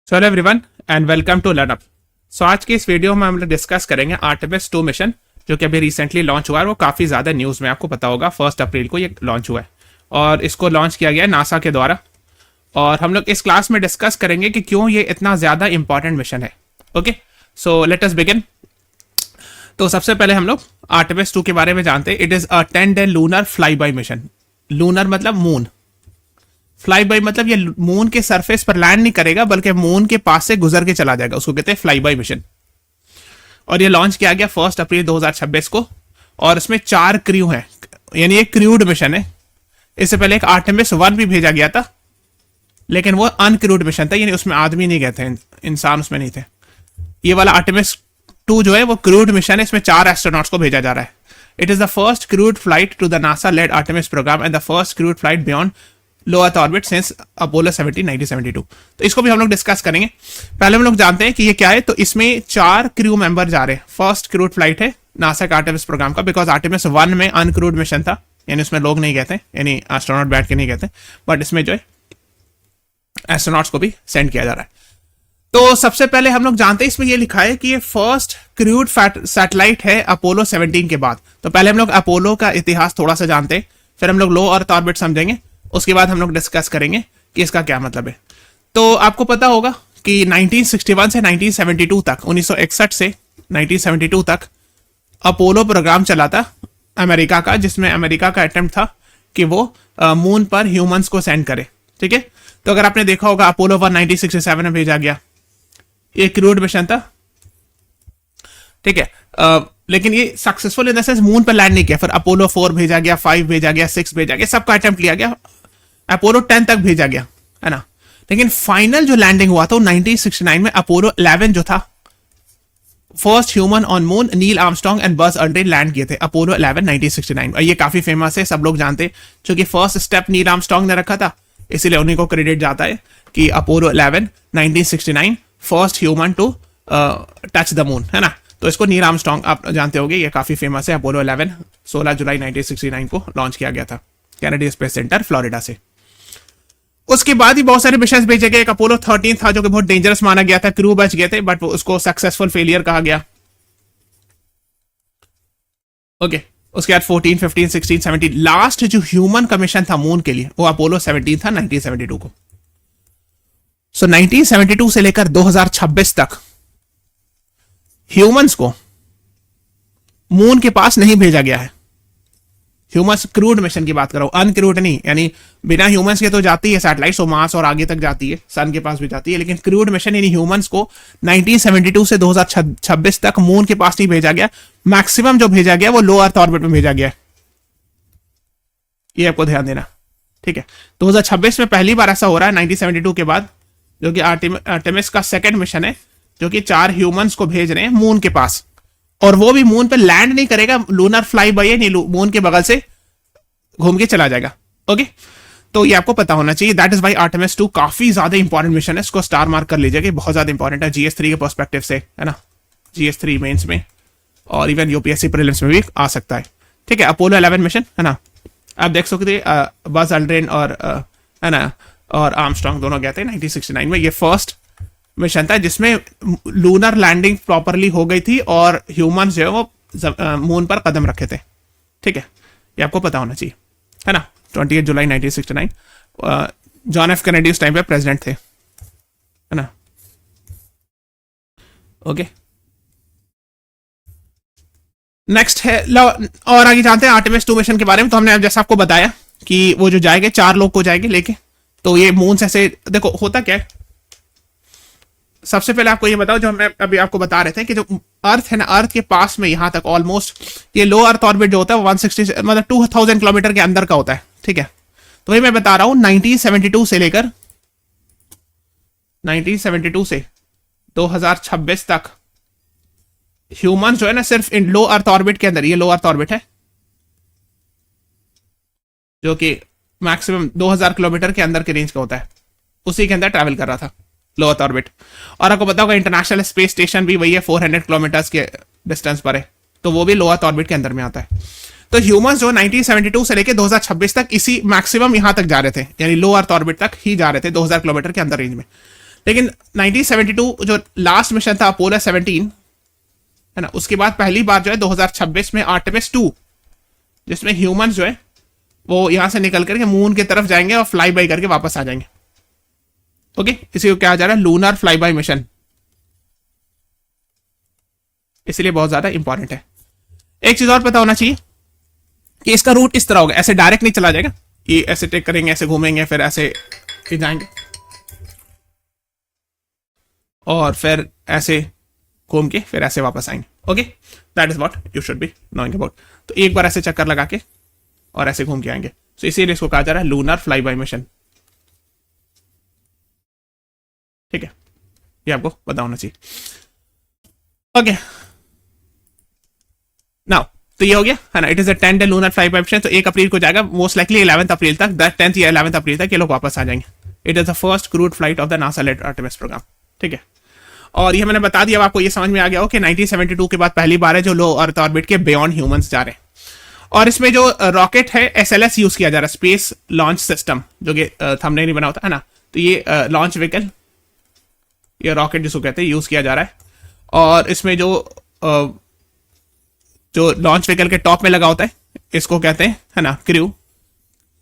So hello everyone and welcome to Learn Up. So आज की इस वीडियो में हम लोग डिस्कस करेंगे आर्टेमिस 2 मिशन जो कि अभी रिसेंटली लॉन्च हुआ है। वो काफ़ी ज़्यादा न्यूज़ में आपको पता होगा, 1 अप्रैल को ये लॉन्च हुआ है और इसको लॉन्च किया गया है नासा के द्वारा। और हम लोग इस क्लास में डिस्कस करेंगे कि क्यों ये इतना ज़्यादा इंपॉर्टेंट मिशन है। Okay, so let us begin. तो सबसे पहले हम लोग आर्टेमिस 2 के बारे में जानते हैं। It is a 10-day lunar fly by mission. Lunar मतलब मून, फ्लाई बाई मतलब ये मून के सरफेस पर लैंड नहीं करेगा बल्कि मून के पास से गुजर के चला जाएगा, उसको कहते हैं फ्लाई बाई मिशन। और ये लॉन्च किया गया 1 अप्रैल 2026 को और इसमें 4 क्रू हैं, यानी एक क्रूड मिशन है। इससे पहले एक आर्टेमिस 1 भी भेजा गया था लेकिन वो अनक्रूड मिशन था, यानी उसमें आदमी नहीं गए थे, इंसान उसमें नहीं थे। ये वाला आर्टेमिस 2 जो है वो क्रूड मिशन है, इसमें 4 एस्ट्रोनॉट्स को भेजा जा रहा है। It is the first crewed flight to the NASA led Artemis programme and the first crewed flight beyond low Earth orbit since Apollo 17 1972। तो इसको भी हम लोग डिस्कस करेंगे। पहले हम लोग जानते हैं कि ये क्या है। तो इसमें 4 क्रू मेंबर जा रहे हैं। फर्स्ट क्रूड फ्लाइट है नासा का आर्टेमिस प्रोग्राम का, बिकॉज आर्टेमिस 1 में अनक्रूड मिशन था, यानी उसमें लोग नहीं गए थे, यानी एस्ट्रोनॉट बैठ के नहीं गए थे, बट इसमें जो है एस्ट्रोनॉट्स को भी सेंड किया जा रहा है। तो सबसे पहले हम लोग जानते हैं, इसमें ये लिखा है कि ये फर्स्ट क्रूड सैटेलाइट है अपोलो 17 के बाद। तो पहले हम लोग अपोलो का इतिहास थोड़ा सा जानते हैं, फिर हम लोग लो अर्थ ऑर्बिट समझेंगे, उसके बाद हम लोग डिस्कस करेंगे कि इसका क्या मतलब है। तो आपको पता होगा कि 1961 से 1972 तक, 1961 से 1972 तक अपोलो प्रोग्राम चला था अमेरिका का, जिसमें अमेरिका का अटेम्प्ट था कि वो मून पर ह्यूमंस को सेंड करे। ठीक है, तो अगर आपने देखा होगा अपोलो 1 1967 में भेजा गया, ये क्रूड मिशन था। ठीक है, लेकिन ये successful in the sense moon पर लैंड नहीं किया। फिर अपोलो 4 भेजा गया, 5 भेजा गया, 6 भेजा गया, सबका अटेम्प्ट लिया गया, अपोलो 10 तक भेजा गया, है ना। लेकिन फाइनल जो लैंडिंग हुआ था 1969 में, अपोलो 11 जो था, first human on moon, Neil Armstrong and Buzz Aldrin land किए थे अपोलो 11 1969। और ये काफी फेमस है, सब लोग जानते हैं, क्योंकि फर्स्ट स्टेप नील आर्मस्ट्रांग ने रखा था, इसीलिए उन्हीं को क्रेडिट जाता है कि Apollo 11 1969 first human to touch the moon, है ना। तो इसको नील आर्मस्ट्रांग आप जानते होंगे, ये काफी फेमस है। अपोलो 11 16 जुलाई 1969 को लॉन्च किया गया था कैनेडी स्पेस सेंटर फ्लोरिडा से। उसके बाद ही बहुत सारे मिशन भेजे गए। एक अपोलो 13 था जो कि बहुत डेंजरस माना गया था, क्रू बच गए थे, बट उसको सक्सेसफुल फेलियर कहा गया। ओके, उसके बाद 14 15 16 17 लास्ट जो ह्यूमन का मिशन था मून के लिए, वो अपोलो 17 था 1972 को। सो 1972 से लेकर 2026 तक ह्यूमंस को मून के पास नहीं भेजा गया है। ह्यूमंस क्रूड मिशन की बात कर रहा हूं, अनक्रूड नहीं, यानी बिना ह्यूमंस के तो जाती है सैटेलाइट, तो मार्स और आगे तक जाती है, सन के पास भी जाती है, लेकिन क्रूड मिशन यानी ह्यूमंस को 1972 से 2026 तक मून के पास नहीं भेजा गया। मैक्सिमम जो भेजा गया वो लो अर्थ ऑर्बिट में भेजा गया, ये आपको ध्यान देना। ठीक है, 2026 में पहली बार ऐसा हो रहा है 1972 के बाद, जो कि आर्टेमिस का सेकेंड मिशन है, जो कि 4 ह्यूमंस को भेज रहे हैं मून के पास, और वो भी मून पे लैंड नहीं करेगा, लूनर फ्लाई बाई है, नहीं मून के बगल से घूम के चला जाएगा। ओके, तो ये आपको पता होना चाहिए। दैट इज वाई आर्टेमिस 2 काफी ज्यादा इंपॉर्टेंट मिशन है, इसको स्टार मार्क कर लीजिएगा, बहुत ज्यादा इंपॉर्टेंट है GS3 के पर्सपेक्टिव से, है ना। GS3 मेंस में और इवन यूपीएससी प्रीलिम्स में भी आ सकता है। ठीक है, अपोलो 11 मिशन, है ना, आप देख सकते बज अल्ड्रिन और है ना और आर्मस्ट्रांग दोनों गए थे 1969 में। ये फर्स्ट मिशन था जिसमें लूनर लैंडिंग प्रॉपरली हो गई थी और ह्यूमंस जो है वो मून पर कदम रखे थे। ठीक है, ये आपको पता होना चाहिए, है ना। 28 जुलाई 1969 जॉन एफ कैनेडी उस टाइम पे प्रेसिडेंट थे, है ना। ओके, नेक्स्ट है और आगे जानते हैं आर्टेमिस 2 मिशन के बारे में। तो हमने जैसा आपको बताया कि वो जो जाएंगे 4 लोग को जाएंगे लेके, तो ये मून से ऐसे देखो होता क्या है। सबसे पहले आपको ये बताओ, जो हम अभी आपको बता रहे थे कि जो अर्थ है ना, अर्थ के पास में यहां तक ऑलमोस्ट ये लो अर्थ ऑर्बिट जो होता है 160 मतलब 2000 किलोमीटर के अंदर का होता है। ठीक है, तो ये मैं बता रहा हूं 1972 से लेकर 1972 से 2026 तक ह्यूमन जो है ना सिर्फ इन लो अर्थ ऑर्बिट के अंदर, ये लो अर्थ ऑर्बिट है जो कि मैक्सिमम 2000 किलोमीटर के अंदर के रेंज का होता है, उसी के अंदर ट्रैवल कर रहा था लो अर्थ ऑर्बिट। और आपको पता होगा इंटरनेशनल स्पेस स्टेशन भी वही है, 400 किलोमीटर के डिस्टेंस पर है, तो वो भी लो अर्थ ऑर्बिट के अंदर में आता है। तो ह्यूमंस जो 1972 से लेकर 2026 तक इसी मैक्सिमम यहां तक जा रहे थे, यानी लो अर्थ ऑर्बिट तक ही जा रहे थे 2000 किलोमीटर के अंदर रेंज में। लेकिन 1972 जो लास्ट मिशन था अपोलो 17, है ना, उसके बाद पहली बार जो है 2026 में आर्टेमिस 2, जिसमें ह्यूमंस जो है वो यहां से निकल करके मून की तरफ जाएंगे और फ्लाई बाई करके वापस आ जाएंगे। ओके, इसी को क्या जा रहा है, लूनर फ्लाई बाई मिशन, इसलिए बहुत ज्यादा इंपॉर्टेंट है। एक चीज और पता होना चाहिए कि इसका रूट इस तरह होगा, ऐसे डायरेक्ट नहीं चला जाएगा, ये ऐसे टेक करेंगे, ऐसे घूमेंगे, फिर ऐसे जाएंगे और फिर ऐसे घूम के फिर ऐसे वापस आएंगे। Okay, that is what you should be knowing about. तो एक बार ऐसे चक्कर लगा के और ऐसे घूम के आएंगे, तो इसीलिए इसको कहा जा रहा है लूनर फ्लाई बाय मिशन। ठीक है, ये आपको पता होना चाहिए। ओके, नाउ तो ये हो गया है ना, it is a 10 day lunar fly bye mission. तो 1 अप्रैल को जाएगा, मोस्ट लाइकली 11 अप्रैल तक, 10th या 11 अप्रैल तक ये लोग वापस आ जाएंगे। It is the first crewed flight of the NASA led Artemis programme. ठीक है, और ये मैंने बता दिया, आपको ये समझ में आ गया हो कि 1972 के बाद पहली बार है जो लो अर्थ ऑर्बिट के बियॉन्ड ह्यूमंस जा रहे हैं। और इसमें जो रॉकेट है SLS यूज किया जा रहा है, स्पेस लॉन्च सिस्टम, जो कि थंबनेल नहीं बना होता है ना, तो ये लॉन्च व्हीकल, ये रॉकेट जिसको कहते हैं, यूज किया जा रहा है। और इसमें जो लॉन्च व्हीकल के टॉप में लगा होता है, इसको कहते हैं, है ना, क्रू,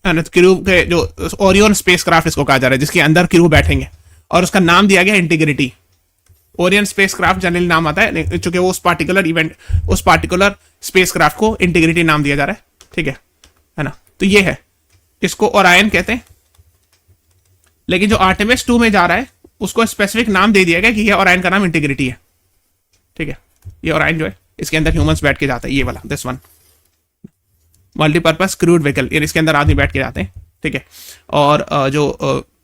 है ना, क्रू के जो ओरियन स्पेसक्राफ्ट इसको कहा जा रहा है, जिसके अंदर क्रू बैठेंगे, और उसका नाम दिया गया इंटीग्रिटी। ओरियन स्पेसक्राफ्ट जनरली नाम आता है, चूंकि वो उस पार्टिकुलर स्पेसक्राफ्ट को इंटीग्रिटी नाम दिया जा रहा है। ठीक है ना, तो ये है, इसको ओरायन कहते हैं। लेकिन जो आर्टेमिस 2 में जा रहा है उसको स्पेसिफिक नाम दे दिया गया कि ये ओरायन का नाम इंटीग्रिटी है। ठीक है, ये ओरायन जो है इसके अंदर ह्यूमंस बैठ के जाते हैं, ये वाला, this one multipurpose crude vehicle, इसके अंदर आदमी बैठ के जाते हैं। ठीक है, और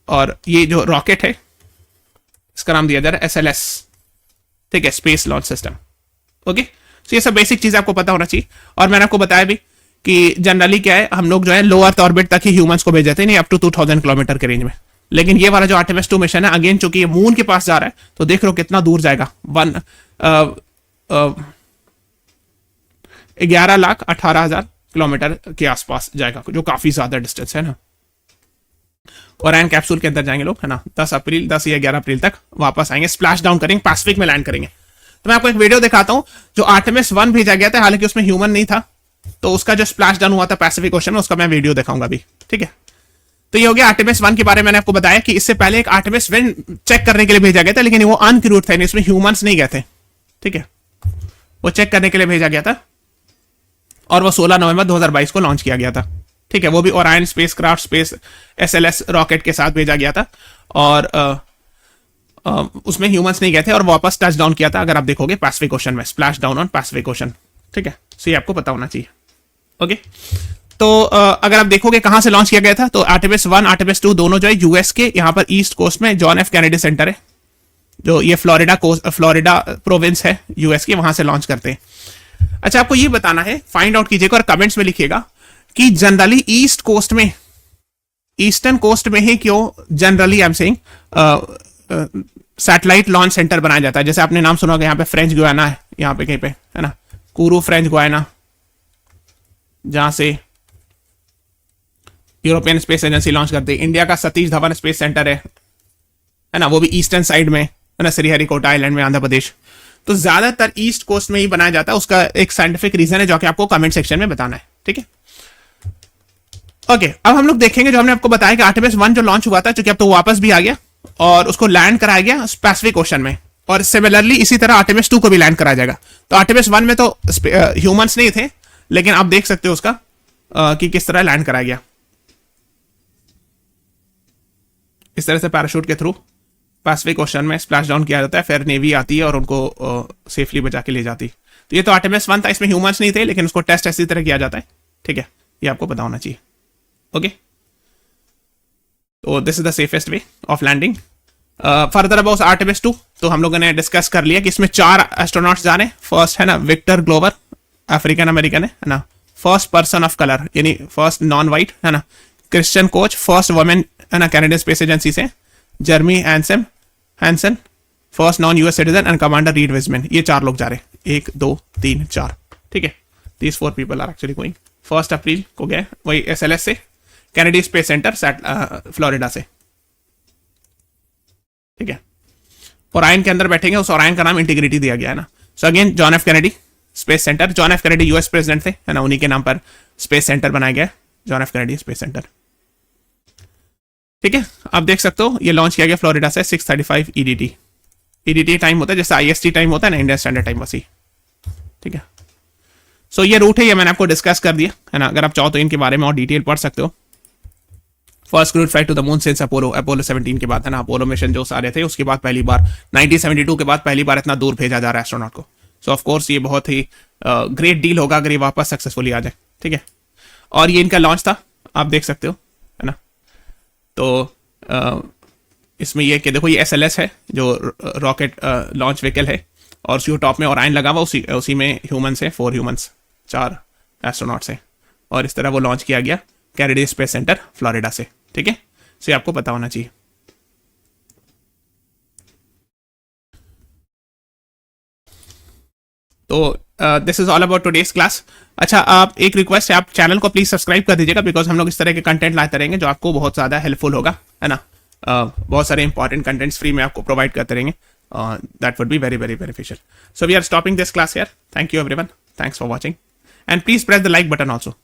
और ये जो रॉकेट है इसका नाम दिया जा रहा है SLS। ठीक है, स्पेस लॉन्च सिस्टम। ओके, तो ये सब बेसिक चीज आपको पता होना चाहिए। और मैंने आपको बताया भी कि जनरली क्या है, हम लोग जो है लो अर्थ ऑर्बिट तक ही ह्यूमंस को भेज देते हैं, नहीं अप टू 2000 किलोमीटर के रेंज में। लेकिन ये वाला जो आर्टेमिस 2 मिशन है, अगेन चूंकि ये मून के पास जा रहा है, तो देख लो कितना दूर जाएगा, 11,18,000 किलोमीटर के आसपास जाएगा, जो काफी ज्यादा डिस्टेंस है ना। ओरायन कैप्सूल के अंदर जाएंगे लोग, है ना, 10 या 11 अप्रैल तक वापस आएंगे, स्प्लैश डाउन करेंगे, पैसिफिक में लैंड करेंगे। तो मैं आपको एक वीडियो दिखाता हूं, जो आर्टेमिस 1 भेजा गया था, हालांकि उसमें ह्यूमन नहीं था, तो उसका जो स्प्लैश डाउन हुआ था पैसिफिक ओशन में, उसका मैं वीडियो दिखाऊंगा अभी। ठीक है, तो ये हो गया आर्टेमिस 1 के बारे में। मैंने आपको बताया कि इससे पहले एक आर्टेमिस विन चेक करने के लिए भेजा गया था, लेकिन वो अनक्रूड था, इसमें ह्यूमंस नहीं गए थे। ठीक है, वो चेक करने के लिए भेजा गया था, और वो 16 नवंबर 2022 को लॉन्च किया गया था। ठीक है, वो भी Orion spacecraft space SLS rocket के साथ भेजा गया था, और उसमें ह्यूमंस नहीं गए थे, और वापस टच डाउन किया था, अगर आप देखोगे पैसिफिक ओशन में, splash down on Pacific ocean. ठीक है, सो ये आपको पता होना चाहिए। ओके, तो अगर आप देखोगे कहां से लॉन्च किया गया था, तो आर्टेमिस 1 आर्टेमिस 2 दोनों जो है यूएस के यहाँ पर ईस्ट कोस्ट में जॉन एफ कैनेडी सेंटर है, जो ये फ्लोरिडा प्रोविंस है यूएस की, वहां से लॉन्च करते हैं। अच्छा, आपको ये बताना है, फाइंड आउट कीजिएगा और कमेंट्स में लिखिएगा कि जनरली ईस्ट कोस्ट में, ईस्टर्न कोस्ट में ही क्यों generally I am saying satellite launch centre बनाया जाता है। जैसे आपने नाम सुना होगा, यहाँ पे फ्रेंच गुयाना है, यहाँ पे कहीं पे, है ना, कूरू फ्रेंच गुयाना, जहां से यूरोपियन स्पेस एजेंसी लॉन्च करती है। इंडिया का सतीश धवन स्पेस सेंटर है ना, वो भी ईस्टर्न साइड में, है ना, श्रीहरिकोटा आइलैंड में, आंध्र प्रदेश। तो ज्यादातर ईस्ट कोस्ट में ही बनाया जाता है। उसका एक साइंटिफिक रीजन है, जो कि आपको कमेंट सेक्शन में बताना है। ठीक है, ओके, अब हम लोग देखेंगे, जो हमने आपको बताया कि आर्टेमिस 1 जो लॉन्च हुआ था, क्योंकि अब तो वापस भी आ गया और उसको लैंड कराया गया पैसिफिक ओशन में, और सिमिलरली इसी तरह आर्टेमिस 2 को भी लैंड कराया जाएगा। तो आर्टेमिस 1 में तो ह्यूमंस नहीं थे, लेकिन आप देख सकते हो उसका कि किस तरह लैंड कराया गया। इस तरह से पैराशूट के थ्रू पैसिफिक ओशन में स्प्लैश डाउन किया जाता है, फिर नेवी आती है और उनको सेफली बचा के ले जाती है। तो ये तो आर्टेमिस 1 था, इसमें ह्यूमंस नहीं थे, लेकिन उसको टेस्ट इसी तरह किया जाता है। ठीक है, ये आपको पता होना चाहिए। ओके, तो this is the safest way of landing. Further about Artemis 2 तो हम लोगों ने डिस्कस कर लिया कि इसमें 4 एस्ट्रोनॉट्स जा रहे हैं। फर्स्ट है ना विक्टर ग्लोवर, अफ्रीकन अमेरिकन है ना, फर्स्ट पर्सन ऑफ कलर यानी फर्स्ट नॉन वाइट, है ना, क्रिश्चियन कोच, फर्स्ट वुमेन, है ना, कनाडियन स्पेस एजेंसी से, Jeremy Hansen, first non US citizen, and commander Reid Wiseman. ये 4 लोग जा रहे हैं, 1 2 3 4। ठीक है, these 4 people are actually going. 1 अप्रैल को गए वही SLS से, कैनेडी स्पेस सेंटर फ्लोरिडा से। ठीक है, ओरायन के अंदर बैठेंगे, उस ओरायन का नाम इंटीग्रिटी दिया गया है ना। So again John F Kennedy space centre, John F Kennedy US president थे है ना, उन्हीं के नाम पर स्पेस सेंटर बनाया गया, John F Kennedy space centre. ठीक है, आप देख सकते हो ये लॉन्च किया गया फ्लोरिडा से 6:35 ईडीटी। ईडीटी टाइम होता है जैसे आईएसटी टाइम होता है ना, इंडियन स्टैंडर्ड टाइम वैसे। ठीक है, सो ये रूट है, ये मैंने आपको डिस्कस कर दिया है ना। अगर आप चाहो तो इनके बारे में और डिटेल पढ़ सकते हो। First crewed flight to the moon since Apollo 17 के बाद है ना, अपोलो मिशन जो सारे थे उसके बाद पहली बार 1972 के बाद पहली बार इतना दूर भेजा जा रहा है एस्ट्रोनॉट को। सो ऑफ कोर्स ये बहुत ही ग्रेट डील होगा अगर ये वापस सक्सेसफुली आ जाए। ठीक है, और ये इनका लॉन्च था, आप देख सकते हो है ना। तो इसमें ये कि देखो ये SLS है जो रॉकेट लॉन्च व्हीकल है, और उसके टॉप में ओरायन लगा हुआ, उसी में ह्यूमंस है, 4 ह्यूमंस, 4 एस्ट्रोनॉट्स हैं, और इस तरह वो लॉन्च किया गया कैनेडी स्पेस सेंटर फ्लोरिडा से। ठीक है, सो ये आपको पता होना चाहिए। तो this is all about today's class. अच्छा, आप एक रिक्वेस्ट है, आप चैनल को प्लीज सब्सक्राइब कर दीजिएगा, बिकॉज हम लोग इस तरह के कंटेंट लाते रहेंगे जो आपको बहुत ज़्यादा हेल्पफुल होगा है ना। बहुत सारे इंपॉर्टेंट कंटेंट्स फ्री में आपको प्रोवाइड करते रहेंगे, that would be very very beneficial. So we are stopping this class here. Thank you everyone, thanks for watching, and please press the like button also.